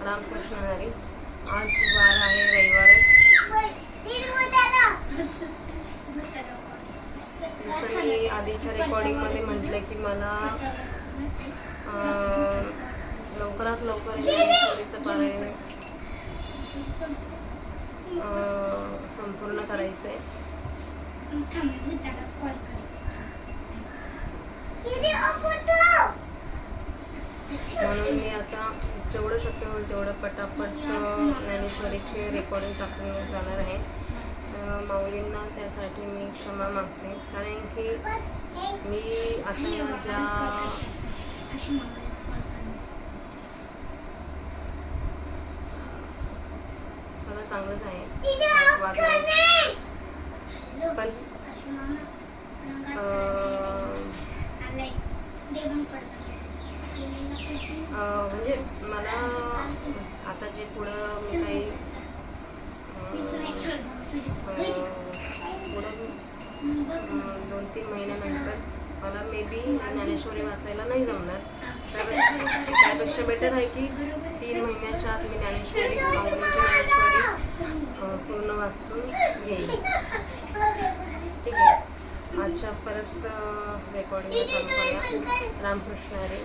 रामकृष्ण हरी. आज वार आहे रविवारच. जसं मी आधीच्या रेकॉर्डिंगमध्ये म्हटलं की मला लवकरात लवकर ज्ञानेश्वरीचं पारायण संपूर्ण करायचं आहे. म्हणून मी आता जेवढं शक्य होईल तेवढं पटापट ज्ञानेश्वरीची रेकॉर्डिंग टाकून जाणार आहे. माऊलींना त्यासाठी मी क्षमा मागते, कारण की मी आता ज्या सगळं चांगलंच आहे पण म्हणजे मला आता जे पुढं मी काही पुढं 2-3 महिन्यानंतर मला मे बी ज्ञानेश्वरी वाचायला नाही जमणार, तर त्यापेक्षा बेटर आहे की 3 महिन्याच्या आत मी ज्ञानेश्वरी पूर्ण वाचून येईल. ठीक आहे. आजच्या परत रेकॉर्डिंग चालू करूया. रामकृष्ण हरी.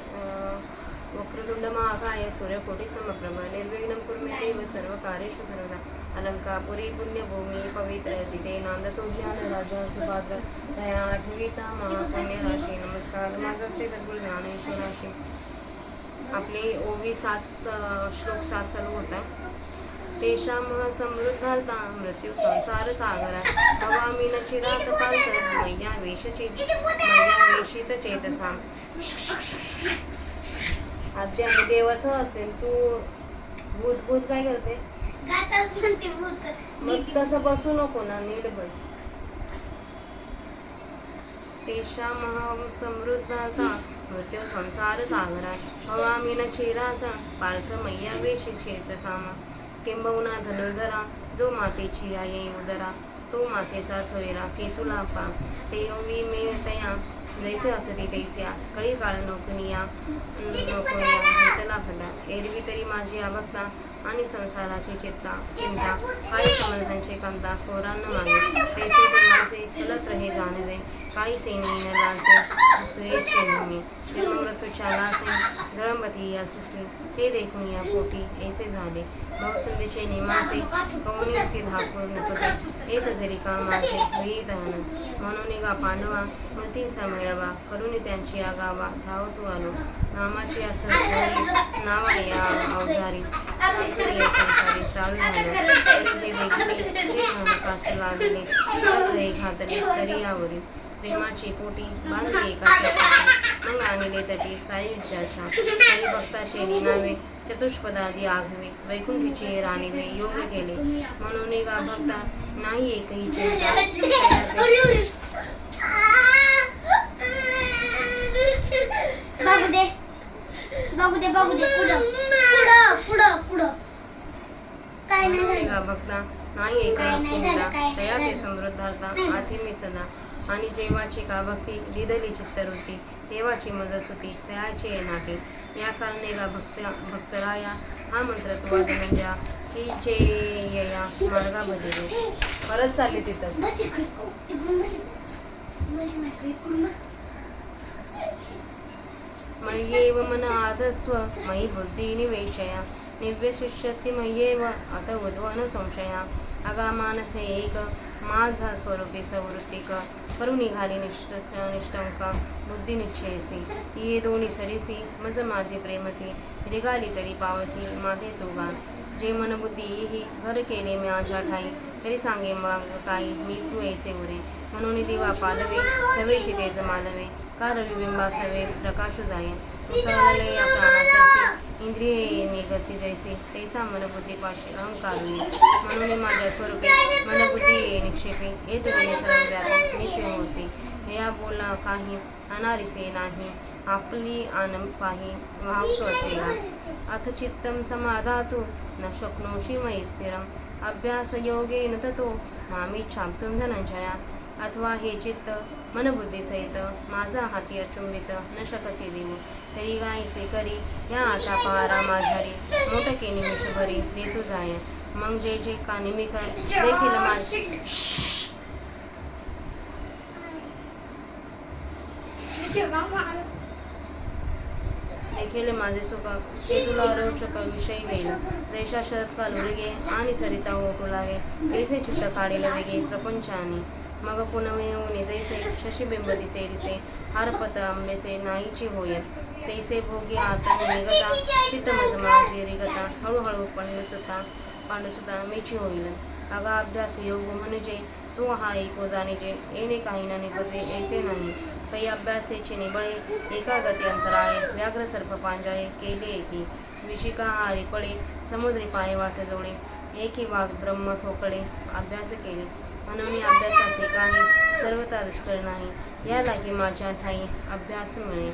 वक्रतुंड महाकाय सूर्यकोटी समप्रभ निर्विघ्नं कुरु मे देव सर्व कार्येषु सर्वदा. अलंकापुरी पुण्यभूमी पवित्र तिथे नांदतो ज्ञान राजा सुभाद्र दया आठवीता महापुण्य राशी. नमस्कार. माझं सद्गुरू ज्ञानेश्वराशी आपली ओवी 7 श्लोक 7 चालू होता. तेषां समृद्धालता मृत्यू संसार सागरा भवामी न चिरात पांत मय्या वेशित चेतसा. आद्य आणि देवाचं असेल तू भूत काय करते मग तसं बसू नको ना, नीट बस. तेषां समृद्धालता मृत्यू संसार सागरा भवामी न चिराचा पार्थ मय्या वेशित चेतसा. किंबहुना धनुर्धरा जो मातेची आई उदरा तो मातेचा सोयरा केतुला पा ते योगी मे तया जैसे असती तैस्या कळी काळ नोकनिया घेतला फला. एरवी तरी माझी अभक्ता आणि संसाराची चिंता काही समर्थांचे कांता सोरांना मागे तैसे ते माझे चलत रहे जाणे दे काही सैन्य लाचे मी जन्ममृत्यूच्या लासे धळंबती या सृष्टी ते देखून या पोटी ऐसे झाले. बहुसुंदीचे निमासे कवनीसी धापून तुझे येत जरी कामाचे होई दहन. म्हणून गा पांडवा मृतींचा मेळावा करून त्यांची आगावा धावतो आलो. नामाची असं नावा या अवधारी संसारी चालू झालं तरी जे देखील ते लावले घातले तरी यावरील प्रेमाची पोटी बांधली एका मग आणले तटी सायुज्याच्या हरिभक्ताचे निनावे चतुष्पदादी आघवे वैकुंठीचे राणीवे योग केले. म्हणून गा भक्ता नाही एकही चिंता भक्ता नाही एकाही चिंता तयाचे समृद्धार्था आधी मी सदा. आणि जेव्हाची का भक्ती दिदली चित्तवृत्ती देवाची मजसूती तयाचे नाटे. या कारणे गा भक्तराया हा मंत्र तू वादनंजा की चेयया मार्गा भजले. परत चालली तिथं मय्येव मन आधस्व मयि बुद्धी निवेशया निव्यशिष्यति मय्येव अत उद्वन संशया. अगा मानसे एक माझा स्वरूपी सवृत्तिक करू निघाली निष्ठंका बुद्धी निश्चयसी. ये दोन्ही सरीसी मज माझे प्रेमसी रिगाली तरी पावसी माझे तू गा. जे मन बुद्धी ही घर केले माझ्या ठाई तरी सांगे मग काही मी तू ऐसे उरे. म्हणून दिवा पालवे सवेशी तेज मालवे का रविबिंबा सवे प्रकाशू जाये. उचलले या प्राणाचे इंद्रिये निगती जैसे तैसा मनबुद्धी पाशी अहंकार म्हणून माझ्या स्वरूपे मनबुद्धी निक्षेपी येत सर्व व्यापी निश्चय होसी. या बोला काही अनारिसे नाही आपली आनम पाही वाहतो असेला. अथ चित्तम समाधातु न शक्नोषि मयि स्थिरम अभ्यास योगेन ततो मामिच्छाप्तुं धनंजया. अथवा हे चित्त मनबुद्धी सहित माझा हाती अचुंबित न शकसी देऊ तरी गायसे करी या आटा पहारा माझारी मोठके निमिष भरी देतू जाय मग जे जे का निमिक देखील माझे देखील माझे सुख ते तुला रोचक विषय होईल जैसा शरदकाल उलगे आणि सरिता ओटू लागे तैसे चित्त काढेल वेगे प्रपंचाने मग पुनमे येऊन जैसे शशीबिंब दिसे दिसे हारपत आंबेसे नाहीची होईल तैसे भोगी आता निगता चित्तमज माझी रिगता हळूहळू पांडुसुता मेची होईल अगा अभ्यास योग म्हणजे तू हा एको जाणीजे येणे काही ना निपजे ऐसे नाही पै अभ्यासेचे निबळे एकागती अंतराळे व्याघ्र सर्प पांजळे केले एकी विशिका हारी पडे समुद्री पाय वाट जोडे एकी वाघ ब्रह्म थोकडे अभ्यास केले म्हणून अभ्यासाचे काही सर्वता दुष्कर नाही या लागी माझ्या ठाई अभ्यास मिळे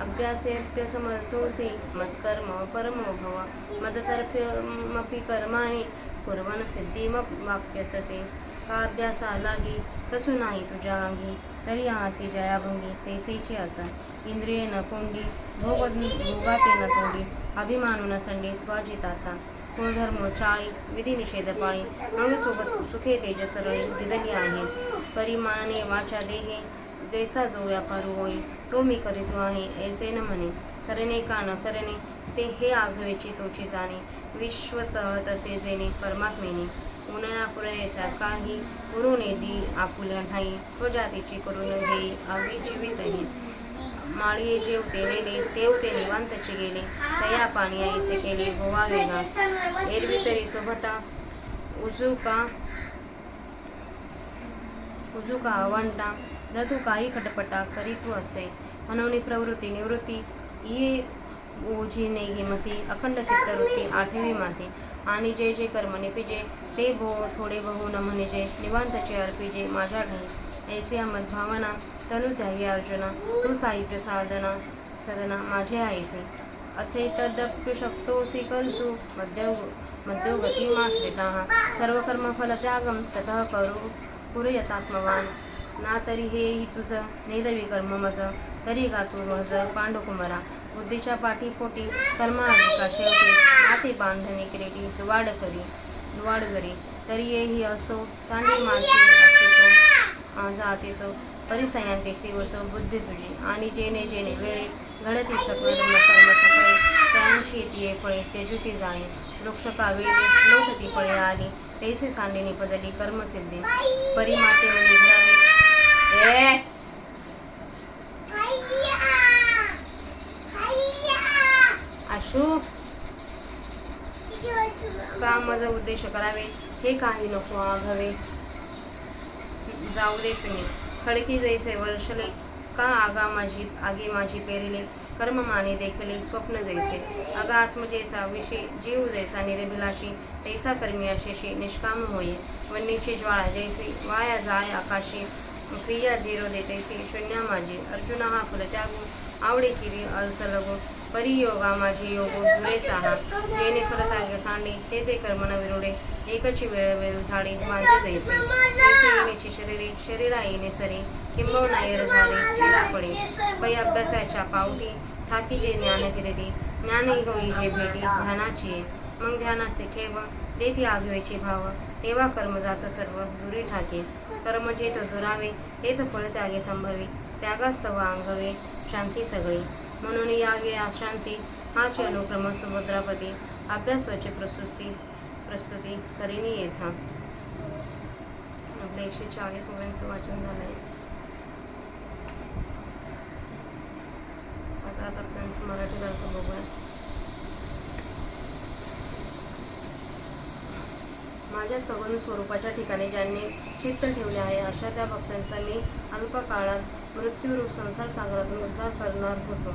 अभ्यासेऽप्यसमर्थोऽसि मत्कर्म परमो भव मदतर्फमपि कर्माणि कुर्वन् सिद्धिमवाप्स्यसि का अभ्यासा लागी कसू नाही तुझ्या अंगी तरी आसी जयाभंगी तैसेची असा इंद्रिये न कोंडी भोगाटे न तोंडी अभिमानू न संडी स्वाजिताचा कुळधर्म चाळी विधी निषेध पाळी मग सोबत सुखे तेज सरळी दिदली आहे परिमाने वाचा देहे जैसा जो व्यापारू होई तो मी करीतो आहे ऐसे न म्हणे करणे का न करणे ते हे आघवेची तोची जाणे विश्वतळ तसे जेणे परमात्मेने उन्हाळ्या पुरेसा काही पुरुणे दी आपुल्या ठाई स्वजातीची करून घेई आवी जीवितही माळी जेवते नेले तेवते निवांतचे गेले तया पाणी ऐसे केले भोवा वेगा एरवी तरी सोभटा उजूका अवंटा रतू काही खटपटा करी तू असे म्हणून प्रवृत्ती निवृत्ती ये ओझी नेही मती अखंड चित्तवृत्ती आठवी माती आणि जे जे कर्म निपिजे ते थोडे बहु न म्हणजे निवांतचे अर्पिजे माझ्या ठाई ऐसे मद्भावना तनु त्यागी अर्जुना तू साहित्य सदना माझे ऐसे अथे तदप्यशक्तोऽसि कल्तु मध्योगतिमाश्रिताः सर्वकर्मफल त्यागम ततः कुरयतात्मवान ना तरी हे ही तुझं नेदवी कर्म मज तरी गा तू मज पांडुकुमारा बुद्धीच्या पाठीपोटी कर्माधिका शेवटी माती बांधणी किरीटी दुवाड करी तरी येही असो सांडी माझी अतिसो माझा अतिसो परिसयांतेसी वसो बुद्धी तुझी आणि जेणे जेणे वेळे घडती सकल कर्म सकळे त्यांची येते फळे तेजुती जाणे वृक्षका वेळी लोटती फळे आली तैसे सांडे पदली कर्मसिद्धी परिमाते मनी घरावे आशू का माझा उद्देश करावे हे काही नको आघावे जाऊ दे तुम्ही खडकी जैसे वर्षले का आगे माझी पेरिले कर्म माने देखले स्वप्न जैसे अगा आत्मजेचा विषय जीव जैसा निरभिलाशी तैसा कर्मी अशेषे निष्काम होई वन्नीची ज्वाळा जैसे वाया जाय आकाशी क्रिया झिरो दे तैसे शून्या माझी अर्जुना हा फलत्यागो आवडे किरी अलसलगो परियोगा माझे योगो दुरे साहा जेणे फलत्याग सांडे ते कर्मना विरोडे एकची वेळ झाडे माझे जैसे येण्याची शरीरा येणे सरी किंबहुना एर झाले चिरा पडे पै अभ्यासाच्या पावटी ठाकी जे ज्ञान फिरली ज्ञान होई जे भेटी ध्यानाची मग ध्यानाचे खेव देती आघवेची भाव तेव्हा कर्म जात सर्व दुरी ठाके कर्म जेथ दुरावे तेथ फळ त्यागे संभवी त्यागास्तव अंगवे शांती सगळी म्हणून यावे अशांती हाच अनुक्रम सुभद्रापती अभ्यासाची प्रस्तुती करीनी येथा आपल्या 140 ओव्यांचं वाचन झालंय. आता आपल्याचं मराठी अर्थ बघूया. माझ्या सगुण स्वरूपाच्या ठिकाणी ज्यांनी चित्त ठेवले आहे अशा त्या भक्तांचा मी अल्पकाळात मृत्यूरूप संसार सागरातून उद्धार करणार होतो.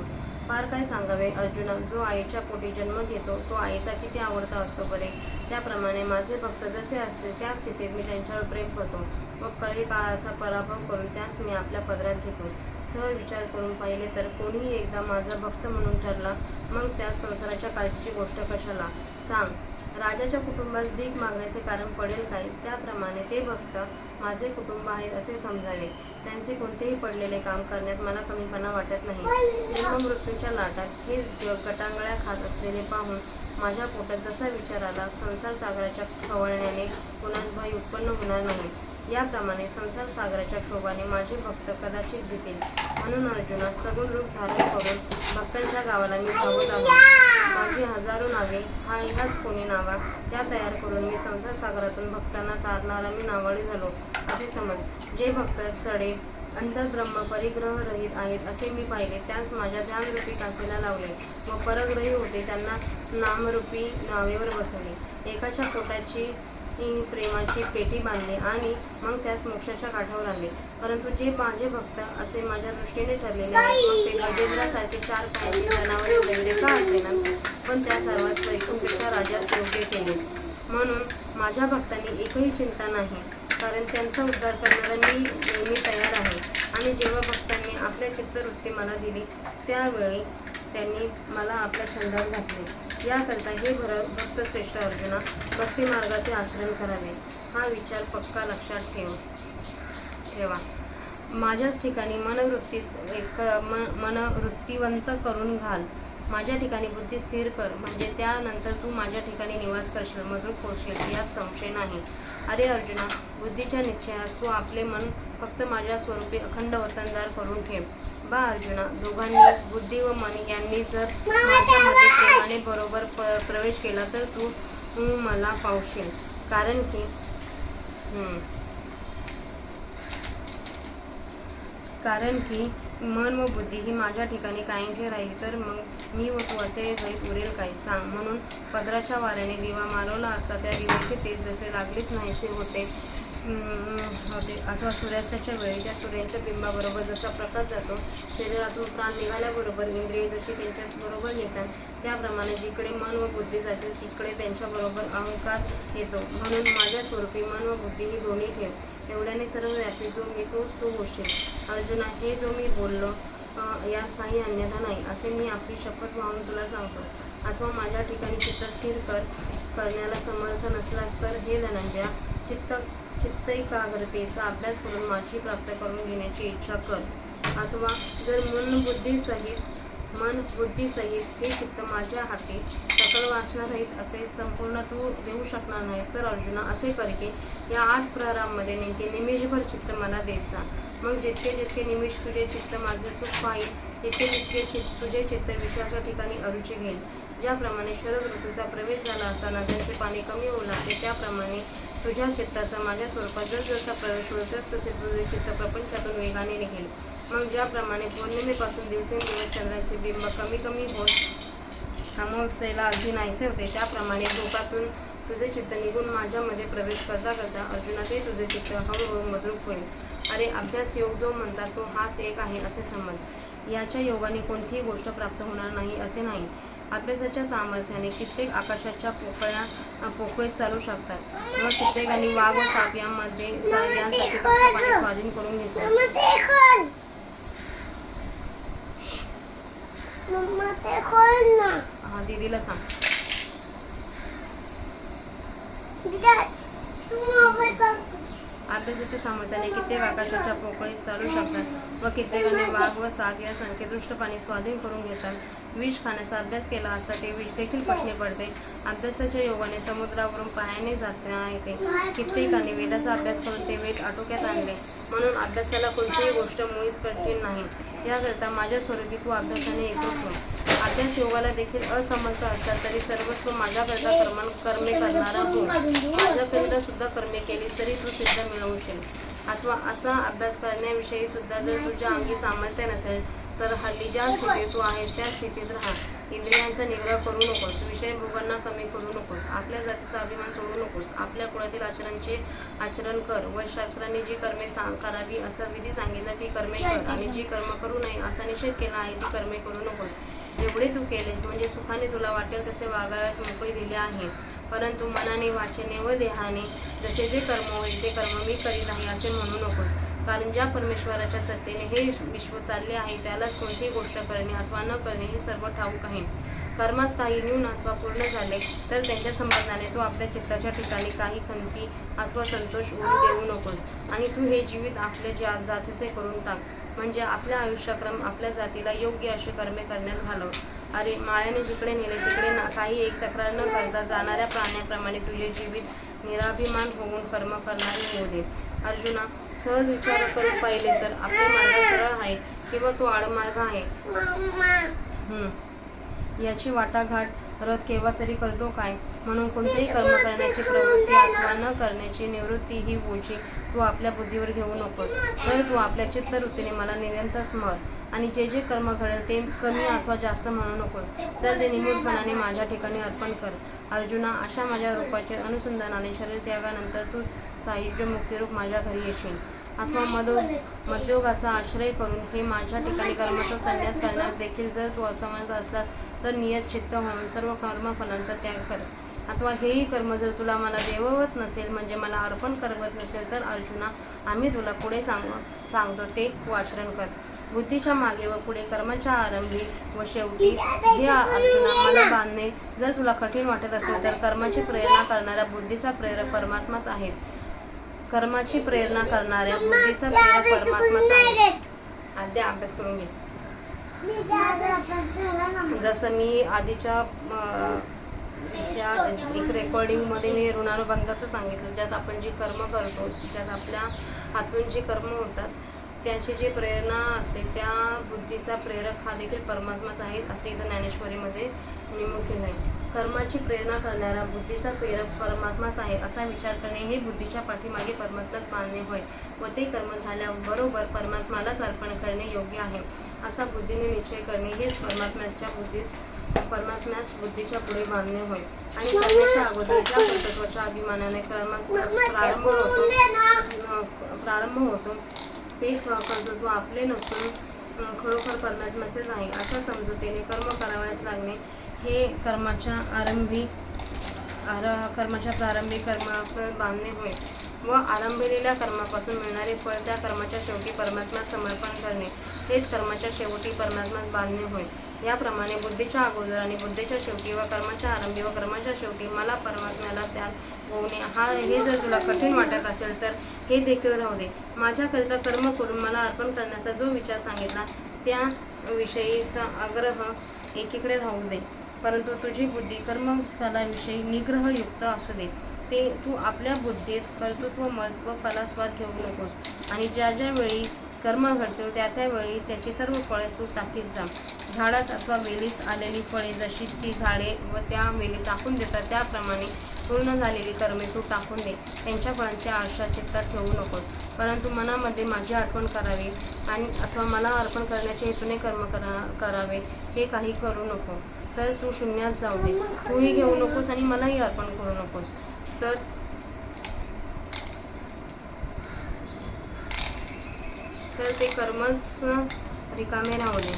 फार काय सांगावे अर्जुना, जो आईच्या पोटी जन्म घेतो तो आईचा किती आवडता असतो बरे. त्याप्रमाणे माझे भक्त जसे असते त्या स्थितीत मी त्यांच्यावर प्रेम करतो. मग कळी काळाचा पराभव करून त्यास मी आपल्या पदरात घेतो. सहज विचार करून पाहिले तर कोणीही एकदा माझा भक्त म्हणून ठरला मग त्या संसाराच्या काळजीची गोष्ट कशाला सांग. राजाच्या कुटुंबास भीक मागण्याचे कारण पडेल काय? त्याप्रमाणे ते भक्त माझे कुटुंब आहेत असे समजावे. त्यांचे कोणतेही पडलेले काम करण्यात मला कमीपणा वाटत नाही. जन्ममृत्यूच्या लाटात हे जग गटांगळ्या खात असलेले पाहून माझ्या पोटात जसा विचार आला, संसार सागराच्या खवळण्याने कुणास भय उत्पन्न होणार नाही, याप्रमाणे संसार सागराच्या क्षोभाने माझे भक्त कदाचित भीतील. म्हणून अर्जुना, सगुण रूप धारण करून भक्तांच्या गावाला मी धावत आहो. माझी हजारो नावे, ह्याच कोणी नावा, त्या तयार करून मी संसार सागरातून भक्तांना तारणारा मी नावाडी झालो असे समज. जे भक्त सडे अंतर्ब्रह्म परिग्रह रहित आहेत असे मी पाहिले, त्यास माझ्या ध्यानरूपी कासेला लावले व परग्रही होते त्यांना नामरूपी नावेवर बसवले. एकाच्या पोटाची प्रेमाची पेटी बांधली आणि मग त्यास मोक्षाच्या काठावर आणले. परंतु जे माझे भक्त असे माझ्या दृष्टीने ठरलेले आहेत, मग ते गजेंद्रासारखे 4 पायाची जनावरे वगैरे का असेना, पण त्या सर्वात वैकुंठेच्या राज्यात योग्य केले. म्हणून माझ्या भक्तांनी एकही चिंता नाही, कारण त्यांचा उद्धार करणारा मी नेहमी तयार आहे. आणि जेव्हा भक्तांनी आपल्या चित्तवृत्ती मला दिली, त्यावेळी त्यांनी मला आपल्या छंदात घातले. याकरता हे भक्तश्रेष्ठ अर्जुना, भक्ती मार्गाचे आचरण करावे, हा विचार पक्का लक्षात ठेवा. माझ्याच ठिकाणी मनवृत्तीवंत करून घाल. माझ्या ठिकाणी बुद्धी स्थिर कर, म्हणजे त्यानंतर तू माझ्या ठिकाणी निवास करशील, मधुर होशील, यात संशय नाही. अरे अर्जुना, बुद्धीच्या निश्चयास तू आपले मन फक्त माझ्या स्वरूपी अखंड वतनदार करून ठेव. बा अर्जुना, दोघांनी बुद्धी व मन यांनी जर माझ्यामध्ये प्रेमाने बरोबर प्रवेश केला तर तू मला पावशील. कारण की मन व बुद्धी ही माझ्या ठिकाणी कायमची राहिली तर मग मी व तू असे द्वैत उरेल काय? सांग. म्हणून पदराच्या वाऱ्याने दिवा मालवला असता त्या दिव्याचे तेज जसे लागलीच नाहीसे होते अथवा सूर्यास्ताच्या वेळी त्या सूर्याच्या बिंबाबरोबर जसा प्रकाश जातो, शरीरातून प्राण निघाल्याबरोबर इंद्रिये जशी त्यांच्याबरोबर निघतात, त्याप्रमाणे जिकडे मन व बुद्धी जातील तिकडे त्यांच्याबरोबर अहंकार येतो. म्हणून माझ्या स्वरूपी मन व बुद्धी ही दोन्ही ठेव. एवढ्याने सर्वव्यापी जो मी तोच तू होशील. अर्जुना, हे जो मी बोललो यात काही अन्यथा नाही असे मी आपली शपथ वाहून तुला सांगतो. अथवा माझ्या ठिकाणी चित्त स्थिर करण्याला समर्थ नसलास तर हे धनंजया, चित्तैकाग्रतेचा अभ्यास करून माझी प्राप्त करून घेण्याची इच्छा कर. अथवा जर मन बुद्धीसहित हे चित्त माझ्या हाती सकल वासना रहित असे संपूर्ण तू देऊ शकणार नाहीस तर अर्जुना, असे कर की या 8 प्रहरांमध्ये नेमके निमिषभर चित्त मला देत जा. मग जितके निमिष तुझे चित्त माझे सुख पाहिल, तितके तुझे चित्त विषयाच्या ठिकाणी अरुची घेईल. ज्याप्रमाणे शरद ऋतूचा प्रवेश झाला असताना नद्यांचे पाणी कमी होऊ लागते, त्याप्रमाणे तुझ्या चित्ताचा माझ्या स्वरूपात जसजसा प्रवेश होईल तसे तुझे चित्त प्रपंचातून वेगाने निघेल. मग ज्याप्रमाणे पौर्णिमेपासून दिवसेंदिवस चंद्राचे बिंब कमी होत अमावस्येला अगदी नाहीसे होते, त्याप्रमाणे झोपातून तुझे चित्त निघून माझ्यामध्ये प्रवेश करता अर्जुना, ते तुझे चित्त हळूहळू मद्रूप होईल. अरे अभ्यास योग जो म्हणतात तो हाच एक आहे असे समज. याच्या योगाने कोणतीही गोष्ट प्राप्त होणार नाही असे नाही. अभ्यासाच्या सामर्थ्याने कित्येक आकाशाच्या पोकळीत चालू शकतात व कित्येकांनी वाघ व साप यांसाठी पाणी स्वाधीन करून घेतात. हा दीदीला सांग. अभ्यासाच्या सामर्थ्याने कित्येक आकाशाच्या पोकळीत चालू शकतात व कित्येकांनी वाघ व साप या संकेतदृष्ट पाणी स्वाधीन करून घेतात. विष खाण्याचा अभ्यास केला असता ते विष देखील पचनी पडते. अभ्यासाच्या योगाने समुद्रावरून पायाने जाता येते. कित्येकांनी वेदाचा अभ्यास करून ते वेद आटोक्यात आणले. म्हणून अभ्यासाला कोणतीही गोष्ट मुळीच कठीण नाही. याकरता माझ्या स्वरूपी तू अभ्यासाने एकरूप हो. अभ्यास योगाला देखील असमर्थ असतात तरी सर्वस्व माझ्याकरता कर्मे करणारा हो. माझ्याकरिता सुद्धा कर्मे केली तरी तू सिद्ध मिळवशील. अथवा असा अभ्यास करण्याविषयी सुद्धा जर तुझ्या अंगी सामर्थ्य नसेल तर हल्ली ज्या स्थितीत तू आहेस त्या स्थितीत राहा. इंद्रियांचा निग्रह करू नकोस, विषय भोगांना कमी करू नकोस, आपल्या जातीचा अभिमान सोडू नकोस, आपल्या कुळातील आचरणांचे आचरण कर व शास्त्रांनी जी कर्मे करावी असा विधी सांगितला ती कर्मे कर आणि जी कर्म करू नये असा निषेध केला आहे ती कर्मे करू नकोस. एवढे तू केलेस म्हणजे सुखाने तुला वाटेल तसे वागाव्यास मोकळी दिली आहे. परंतु मनाने, वाचेने व देहाने जसे जे कर्म होईल ते कर्म मी करीत आहे असे म्हणू नकोस. कारण ज्या परमेश्वराच्या सत्तेने हे विश्व चालले आहे त्यालाच कोणतीही गोष्ट करणे अथवा न करणे हे सर्व ठाऊक आहे. कर्मास काही न्यून अथवा पूर्ण झाले तर त्यांच्या संबंधाने तू आपल्या चित्ताच्या ठिकाणी काही खंती अथवा संतोष उरू देऊ नकोस आणि तू हे जीवित आपल्या जातीचे करून टाक. म्हणजे आपल्या आयुष्यक्रम आपल्या जातीला योग्य असे कर्मे करण्यात घालव. अरे माळ्याने जिकडे नेले तिकडे काही एक तक्रार न करता जाणाऱ्या प्राण्याप्रमाणे तुझे जीवित निराभिमान होऊन कर्म करणारे होऊ दे. अर्जुना, सहज विचार करून पाहिले तर आपले मार्ग सरळ आहे किंवा तो आडमार्ग आहे याची वाटाघाट रथ केव्हा तरी करतो काय? म्हणून कोणतेही कर्म करण्याची प्रवृत्ती अथवा न करण्याची निवृत्ती ही ओझी तू आपल्या बुद्धीवर घेऊ नकोस. तर तू आपल्या चित्तवृत्तीने मला निरंतर स्मर आणि जे जे कर्म घडेल ते कमी अथवा जास्त म्हणू नकोस, तर ते निमूटपणाने माझ्या ठिकाणी अर्पण कर. अर्जुना, अशा माझ्या रूपाचे अनुसंधानाने शरीर त्यागानंतर तूच सायुज्य मुक्तिरूप माझ्या घरी येशील. अथवा मद्योगाचा आश्रय करून हे माझ्या ठिकाणी कर्माचा संन्यास करण्यास देखील जर तू असमर्थ असला तर नियत चित्त होऊन सर्व कर्मफलांचा त्याग कर. अथवा हेही कर्म जर तुला मला देववत नसेल म्हणजे मला अर्पण करवत नसेल तर अर्जुना, आम्ही तुला पुढे सांगतो ते तू आचरण कर. बुद्धीच्या मागे व पुढे, कर्माच्या आरंभी व शेवटी हे अर्जुना मला बांधणे जर तुला कठीण वाटत असेल तर कर्माची प्रेरणा करणाऱ्या बुद्धीचा प्रेरक परमात्माच आहेस. कर्माची प्रेरणा करणाऱ्या बुद्धीचा प्रेरक परमात्माच आहे. आद्या अभ्यास करून घे. जसं मी आधीच्या एक रेकॉर्डिंगमध्ये मी ऋणानुबंधाचं सांगितलं, ज्यात आपण जी कर्म करतो, ज्यात आपल्या हातून जे कर्म होतात त्याची जी प्रेरणा असते त्या बुद्धीचा प्रेरक हा देखील परमात्माच आहे असे इथं ज्ञानेश्वरीमध्ये नमूद केलं आहे. कर्माची प्रेरणा करणारा बुद्धीचा प्रेरक परमात्माच आहे असा विचार करणे हे बुद्धीच्या पाठीमागे परमात्माच मानणे होय व ते कर्म झाल्याबरोबर परमात्मालाच अर्पण करणे योग्य आहे असा बुद्धीने निश्चय करणे हेच परमात्म्यास बुद्धीच्या पुढे बांधणे होय. आणि करण्याच्या अगोदर ज्या कर्तृत्वाच्या अभिमानाने प्रारंभ होतो ते कर्तृत्व आपले नसून खरोखर परमात्म्याचेच आहे अशा समजुतीने कर्म करावयास लागणे हे कर्माच्या प्रारंभी कर्मावर बांधणे होय व आरंभलेल्या कर्मापासून मिळणारे फळ त्या कर्माच्या शेवटी परमात्म्यास समर्पण करणे हेच कर्माच्या शेवटी परमात्म्यास बांधणे होय. याप्रमाणे बुद्धीच्या अगोदर आणि बुद्धीच्या शेवटी व कर्माच्या आरंभी व कर्माच्या शेवटी मला परमात्म्याला त्याग होणे हे जर तुला कठीण वाटत असेल तर हे देखील राहू दे. माझ्याकरिता कर्म करून मला अर्पण करण्याचा जो विचार सांगितला त्या विषयीचा आग्रह एकीकडे राहू दे, परंतु तुझी बुद्धी कर्मफलाविषयी निग्रहयुक्त असू दे. ते तू आपल्या बुद्धीत कर्तृत्व मत व फलास्वाद घेऊ नकोस आणि ज्या वेळी कर्म घडतील त्या वेळी त्याची सर्व फळे तू टाकीत जा. झाडास अथवा वेलीस आलेली फळे जशी ती झाडे व त्या वेली टाकून देतात त्याप्रमाणे पूर्ण झालेली कर्मे तू टाकून दे. त्यांच्या फळांची आशा चित्तात ठेवू नकोस, परंतु मनामध्ये माझी आठवण करावी आणि अथवा मला अर्पण करण्याच्या हेतूने कर्म करावे हे काही करू नको. तर तू शून्यात जाऊ दे, तूही घेऊ नकोस आणि मलाही अर्पण करू नकोस. तर ते कर्मच रिकामे राहू दे.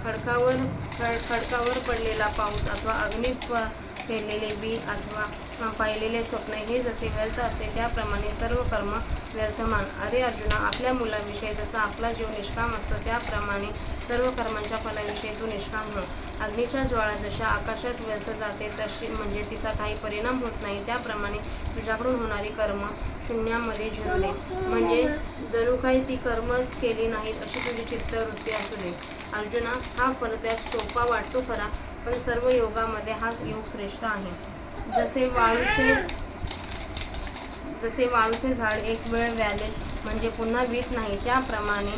खडकावर पडलेला पाऊस अथवा अग्नीत पेरलेले बी अथवा पाहिलेले स्वप्न हे जसे व्यर्थ असते त्याप्रमाणे सर्व कर्म व्यर्थमान. अरे अर्जुना, आपल्या मुलाविषयी जसा आपला जीव निष्काम असतो त्याप्रमाणे सर्व कर्मांच्या फलाविषयी तू निष्काम हो. अग्नीच्या ज्वाळा जशा आकाशात व्यर्थ जाते तशी म्हणजे तिचा काही परिणाम होत नाही त्याप्रमाणे तुझ्याकडून होणारी कर्म शून्यामध्ये झिरू दे. म्हणजे जणू काही ती कर्मच केली नाहीत अशी तुझी चित्तवृत्ती असू दे. अर्जुना, हा फलत्याग सोपा वाटतो खरा, पण सर्व योगामध्ये हाच योग श्रेष्ठ आहे. जसे वाळूचे झाड एक वेळ व्याले म्हणजे पुन्हा वीत नाही त्याप्रमाणे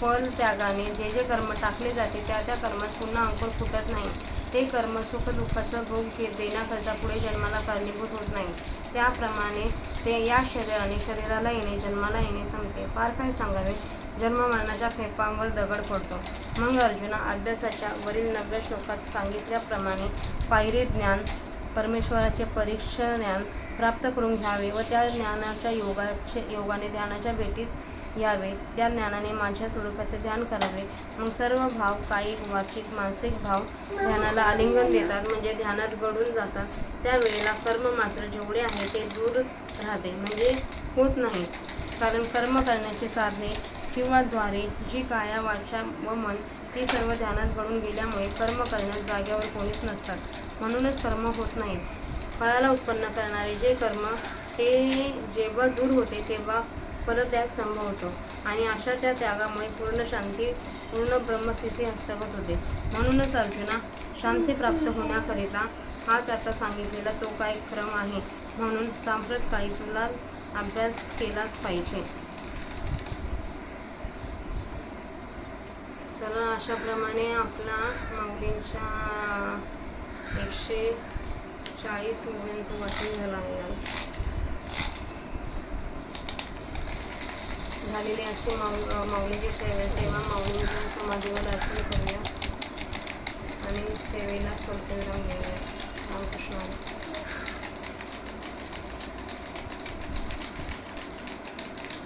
फल त्यागाने जे जे कर्म टाकले जाते त्या कर्मात पुन्हा अंकुर फुटत नाही. ते कर्म सुख दुःखाचा भोग देण्याकरता पुढे जन्माला कारणीभूत होत नाही. त्याप्रमाणे ते या शरीराला येणे जन्माला येणे संपते. फार काय सांगावे, जन्म मरणाच्या खेपांवर दगड पडतो. मग अर्जुना, अभ्यासाच्या वरील 90 श्लोकात सांगितल्याप्रमाणे पायरी ज्ञान परमेश्वराचे परीक्षा ज्ञान प्राप्त करून घ्यावे व त्या ज्ञानाच्या योगाने ध्यानाच्या भेटीस यावे. त्या ज्ञानाने माझ्या स्वरूपाचे ध्यान करावे. मग सर्व भाव, कायिक वाचिक मानसिक भाव ध्यानाला आलिंगन देतात म्हणजे ध्यानात गढून जातात. त्यावेळेला कर्म मात्र जेवढे आहे ते दूर राहते म्हणजे होत नाही. कारण कर्म करण्याची साधने किंवा द्वारे जी काया वाचा व मन ती सर्व ध्यानात घडून गेल्यामुळे कर्म करण्यास जाग्यावर कोणीच नसतात, म्हणूनच कर्म होत नाहीत. फळाला उत्पन्न करणारे जे कर्म ते जेव्हा दूर होते तेव्हा परत्याग संभवतो आणि अशा त्या त्यागामुळे पूर्ण शांती, पूर्ण ब्रह्मस्थिती हस्तगत होते. म्हणूनच अर्जुना, शांती प्राप्त होण्याकरिता हाच आता सांगितलेला तो काय क्रम आहे, म्हणून सांप्रतकाळी तुला अभ्यास केलाच पाहिजे. तर अशाप्रमाणे आपला माऊलींच्या 140 ओव्यांचं वाचन झालं आहे. झालेली अशी माऊलीची सेवा माऊलींच्या समाधीवर अर्पण करूया आणि सेवेला स्वल्पविराम देऊया. रामकृष्ण.